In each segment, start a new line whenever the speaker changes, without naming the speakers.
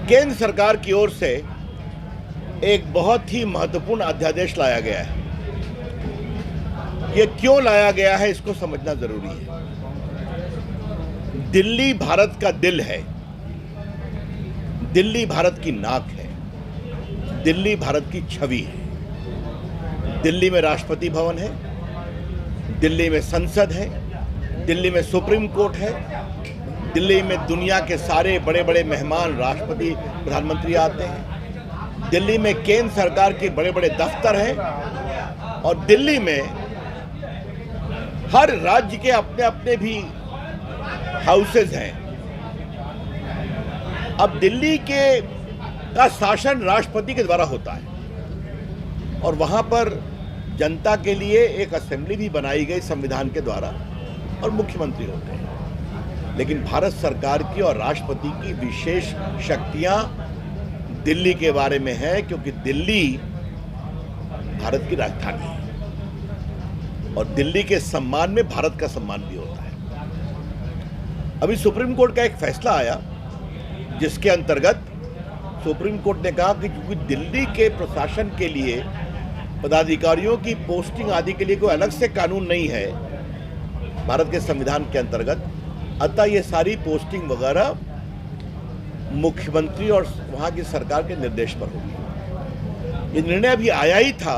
केंद्र सरकार की ओर से एक बहुत ही महत्वपूर्ण अध्यादेश लाया गया है। ये क्यों लाया गया है, इसको समझना जरूरी है। दिल्ली भारत का दिल है, दिल्ली भारत की नाक है, दिल्ली भारत की छवि है। दिल्ली में राष्ट्रपति भवन है, दिल्ली में संसद है, दिल्ली में सुप्रीम कोर्ट है, दिल्ली में दुनिया के सारे बड़े बड़े मेहमान, राष्ट्रपति, प्रधानमंत्री आते हैं। दिल्ली में केंद्र सरकार के बड़े बड़े दफ्तर हैं और दिल्ली में हर राज्य के अपने अपने भी हाउसेज हैं। अब दिल्ली का शासन राष्ट्रपति के द्वारा होता है और वहां पर जनता के लिए एक असेंबली भी बनाई गई संविधान के द्वारा और मुख्यमंत्री होते हैं। लेकिन भारत सरकार की और राष्ट्रपति की विशेष शक्तियां दिल्ली के बारे में है, क्योंकि दिल्ली भारत की राजधानी है और दिल्ली के सम्मान में भारत का सम्मान भी होता है। अभी सुप्रीम कोर्ट का एक फैसला आया जिसके अंतर्गत सुप्रीम कोर्ट ने कहा कि क्योंकि दिल्ली के प्रशासन के लिए पदाधिकारियों की पोस्टिंग आदि के लिए कोई अलग से कानून नहीं है भारत के संविधान के अंतर्गत, अतः ये सारी पोस्टिंग वगैरह मुख्यमंत्री और वहां की सरकार के निर्देश पर होगी। ये निर्णय अभी आया ही था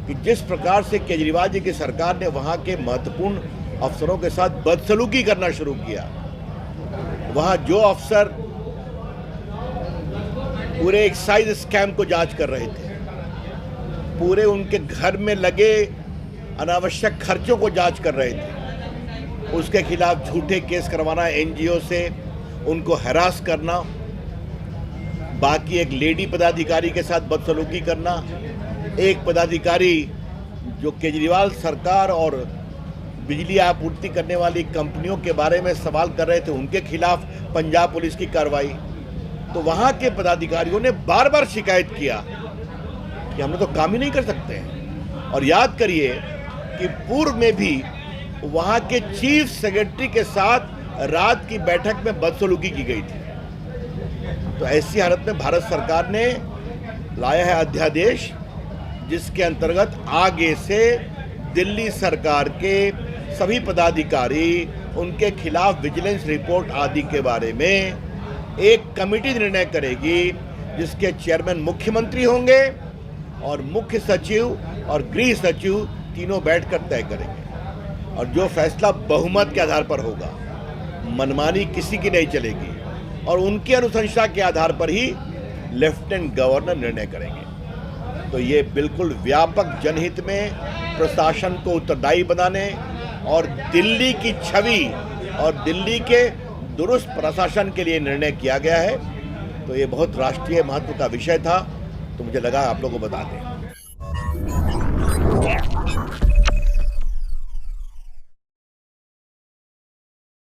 कि जिस प्रकार से केजरीवाल जी की सरकार ने वहां के महत्वपूर्ण अफसरों के साथ बदसलूकी करना शुरू किया, वहां जो अफसर पूरे एक्साइज स्कैम को जांच कर रहे थे, पूरे उनके घर में लगे अनावश्यक खर्चों को जांच कर रहे थे, उसके खिलाफ झूठे केस करवाना, एनजीओ से उनको हैरास करना, बाकी एक लेडी पदाधिकारी के साथ बदसलूकी करना, एक पदाधिकारी जो केजरीवाल सरकार और बिजली आपूर्ति करने वाली कंपनियों के बारे में सवाल कर रहे थे, उनके खिलाफ पंजाब पुलिस की कार्रवाई। तो वहां के पदाधिकारियों ने बार बार शिकायत किया कि हम लोग तो काम ही नहीं कर सकते हैं। और याद करिए कि पूर्व में भी वहां के चीफ सेक्रेटरी के साथ रात की बैठक में बदसलूकी की गई थी। तो ऐसी हालत में भारत सरकार ने लाया है अध्यादेश जिसके अंतर्गत आगे से दिल्ली सरकार के सभी पदाधिकारी, उनके खिलाफ विजिलेंस रिपोर्ट आदि के बारे में एक कमेटी निर्णय करेगी जिसके चेयरमैन मुख्यमंत्री होंगे और मुख्य सचिव और गृह सचिव तीनों बैठकर तय करेंगे। और जो फैसला बहुमत के आधार पर होगा, मनमानी किसी की नहीं चलेगी और उनकी अनुशंसा के आधार पर ही लेफ्टिनेंट गवर्नर निर्णय करेंगे। तो ये बिल्कुल व्यापक जनहित में प्रशासन को उत्तरदायी बनाने और दिल्ली की छवि और दिल्ली के दुरुस्त प्रशासन के लिए निर्णय किया गया है। तो ये बहुत राष्ट्रीय महत्व का विषय था, तो मुझे लगा आप लोगों को बता दें।